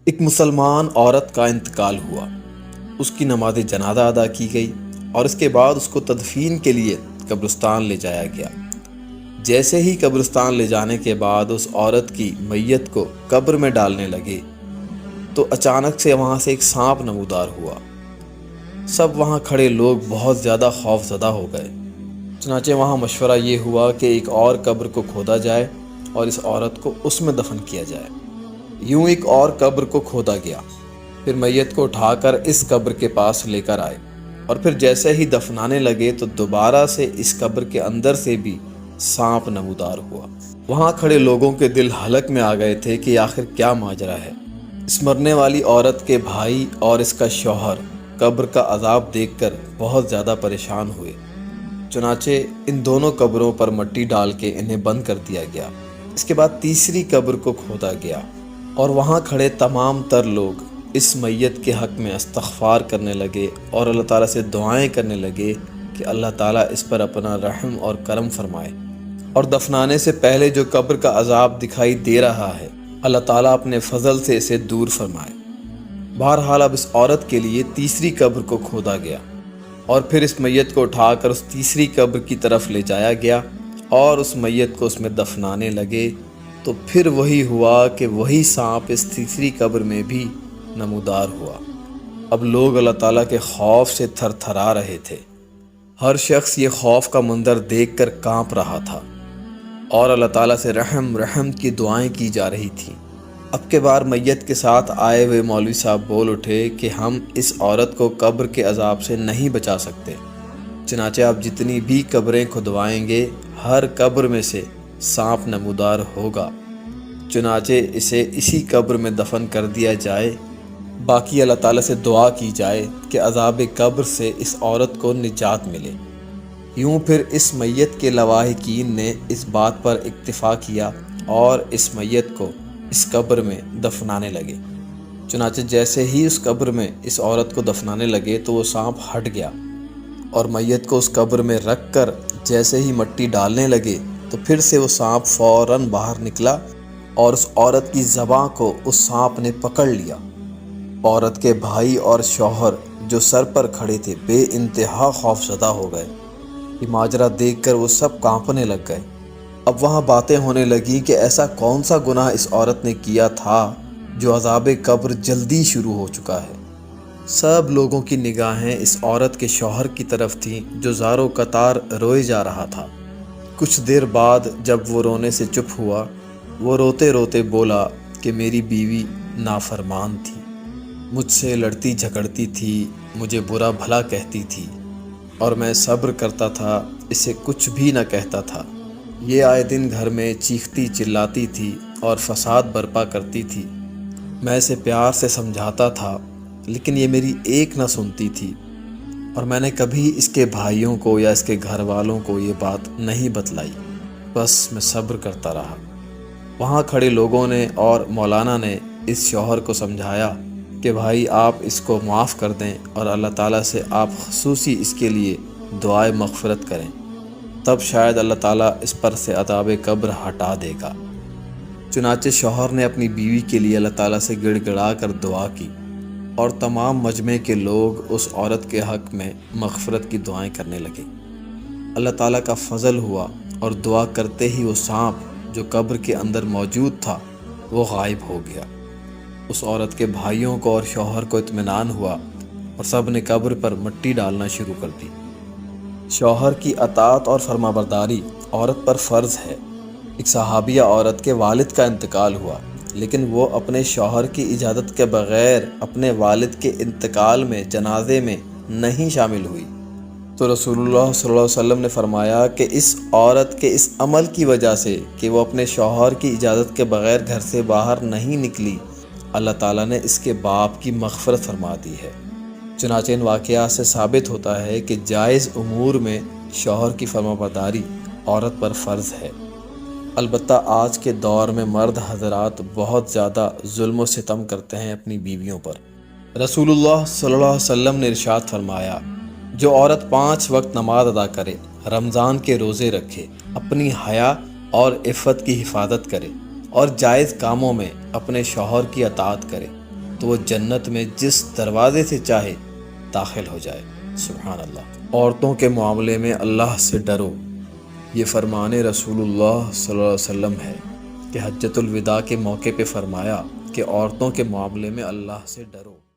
ایک مسلمان عورت کا انتقال ہوا، اس کی نماز جنازہ ادا کی گئی اور اس کے بعد اس کو تدفین کے لیے قبرستان لے جایا گیا۔ جیسے ہی قبرستان لے جانے کے بعد اس عورت کی میت کو قبر میں ڈالنے لگے تو اچانک سے وہاں سے ایک سانپ نمودار ہوا۔ سب وہاں کھڑے لوگ بہت زیادہ خوف زدہ ہو گئے۔ چنانچہ وہاں مشورہ یہ ہوا کہ ایک اور قبر کو کھودا جائے اور اس عورت کو اس میں دفن کیا جائے۔ یوں ایک اور قبر کو کھودا گیا، پھر میت کو اٹھا کر اس قبر کے پاس لے کر آئے اور پھر جیسے ہی دفنانے لگے تو دوبارہ سے اس قبر کے اندر سے بھی سانپ نمودار ہوا۔ وہاں کھڑے لوگوں کے دل حلق میں آ گئے تھے کہ آخر کیا ماجرا ہے۔ اس مرنے والی عورت کے بھائی اور اس کا شوہر قبر کا عذاب دیکھ کر بہت زیادہ پریشان ہوئے۔ چنانچہ ان دونوں قبروں پر مٹی ڈال کے انہیں بند کر دیا گیا۔ اس کے بعد تیسری قبر کو کھودا گیا اور وہاں کھڑے تمام تر لوگ اس میت کے حق میں استغفار کرنے لگے اور اللہ تعالیٰ سے دعائیں کرنے لگے کہ اللہ تعالیٰ اس پر اپنا رحم اور کرم فرمائے، اور دفنانے سے پہلے جو قبر کا عذاب دکھائی دے رہا ہے اللہ تعالیٰ اپنے فضل سے اسے دور فرمائے۔ بہرحال اب اس عورت کے لیے تیسری قبر کو کھودا گیا اور پھر اس میت کو اٹھا کر اس تیسری قبر کی طرف لے جایا گیا اور اس میت کو اس میں دفنانے لگے تو پھر وہی ہوا کہ وہی سانپ اس تیسری قبر میں بھی نمودار ہوا۔ اب لوگ اللہ تعالیٰ کے خوف سے تھر تھرا رہے تھے۔ ہر شخص یہ خوف کا منظر دیکھ کر کانپ رہا تھا اور اللہ تعالیٰ سے رحم کی دعائیں کی جا رہی تھیں۔ اب کے بار میت کے ساتھ آئے ہوئے مولوی صاحب بول اٹھے کہ ہم اس عورت کو قبر کے عذاب سے نہیں بچا سکتے، چنانچہ آپ جتنی بھی قبریں کھدوائیں گے ہر قبر میں سے سانپ نمودار ہوگا، چنانچہ اسے اسی قبر میں دفن کر دیا جائے، باقی اللہ تعالیٰ سے دعا کی جائے کہ عذاب قبر سے اس عورت کو نجات ملے۔ یوں پھر اس میت کے لواحقین نے اس بات پر اکتفا کیا اور اس میت کو اس قبر میں دفنانے لگے۔ چنانچہ جیسے ہی اس قبر میں اس عورت کو دفنانے لگے تو وہ سانپ ہٹ گیا اور میت کو اس قبر میں رکھ کر جیسے ہی مٹی ڈالنے لگے تو پھر سے وہ سانپ فوراً باہر نکلا اور اس عورت کی زبان کو اس سانپ نے پکڑ لیا۔ عورت کے بھائی اور شوہر جو سر پر کھڑے تھے بے انتہا خوف زدہ ہو گئے۔ یہ ماجرا دیکھ کر وہ سب کانپنے لگ گئے۔ اب وہاں باتیں ہونے لگیں کہ ایسا کون سا گناہ اس عورت نے کیا تھا جو عذاب قبر جلدی شروع ہو چکا ہے۔ سب لوگوں کی نگاہیں اس عورت کے شوہر کی طرف تھیں جو زار و قطار روئے جا رہا تھا۔ کچھ دیر بعد جب وہ رونے سے چپ ہوا، وہ روتے روتے بولا کہ میری بیوی نافرمان تھی، مجھ سے لڑتی جھگڑتی تھی، مجھے برا بھلا کہتی تھی اور میں صبر کرتا تھا، اسے کچھ بھی نہ کہتا تھا۔ یہ آئے دن گھر میں چیختی چلاتی تھی اور فساد برپا کرتی تھی۔ میں اسے پیار سے سمجھاتا تھا لیکن یہ میری ایک نہ سنتی تھی، اور میں نے کبھی اس کے بھائیوں کو یا اس کے گھر والوں کو یہ بات نہیں بتلائی، بس میں صبر کرتا رہا۔ وہاں کھڑے لوگوں نے اور مولانا نے اس شوہر کو سمجھایا کہ بھائی آپ اس کو معاف کر دیں اور اللہ تعالیٰ سے آپ خصوصی اس کے لیے دعائے مغفرت کریں، تب شاید اللہ تعالیٰ اس پر سے عذاب قبر ہٹا دے گا۔ چنانچہ شوہر نے اپنی بیوی کے لیے اللہ تعالیٰ سے گڑ گڑا کر دعا کی اور تمام مجمع کے لوگ اس عورت کے حق میں مغفرت کی دعائیں کرنے لگے۔ اللہ تعالیٰ کا فضل ہوا اور دعا کرتے ہی وہ سانپ جو قبر کے اندر موجود تھا وہ غائب ہو گیا۔ اس عورت کے بھائیوں کو اور شوہر کو اطمینان ہوا اور سب نے قبر پر مٹی ڈالنا شروع کر دی۔ شوہر کی اطاعت اور فرما برداری عورت پر فرض ہے۔ ایک صحابیہ عورت کے والد کا انتقال ہوا لیکن وہ اپنے شوہر کی اجازت کے بغیر اپنے والد کے انتقال میں جنازے میں نہیں شامل ہوئی، تو رسول اللہ صلی اللہ علیہ وسلم نے فرمایا کہ اس عورت کے اس عمل کی وجہ سے کہ وہ اپنے شوہر کی اجازت کے بغیر گھر سے باہر نہیں نکلی، اللہ تعالیٰ نے اس کے باپ کی مغفرت فرما دی ہے۔ چنانچہ ان واقعات سے ثابت ہوتا ہے کہ جائز امور میں شوہر کی فرما برداری عورت پر فرض ہے۔ البتہ آج کے دور میں مرد حضرات بہت زیادہ ظلم و ستم کرتے ہیں اپنی بیویوں پر۔ رسول اللہ صلی اللہ علیہ وسلم نے ارشاد فرمایا، جو عورت 5 وقت نماز ادا کرے، رمضان کے روزے رکھے، اپنی حیا اور عفت کی حفاظت کرے اور جائز کاموں میں اپنے شوہر کی اطاعت کرے، تو وہ جنت میں جس دروازے سے چاہے داخل ہو جائے۔ سبحان اللہ۔ عورتوں کے معاملے میں اللہ سے ڈرو، یہ فرمان رسول اللہ صلی اللہ علیہ وسلم ہے کہ حجۃ الوداع کے موقع پہ فرمایا کہ عورتوں کے معاملے میں اللہ سے ڈرو۔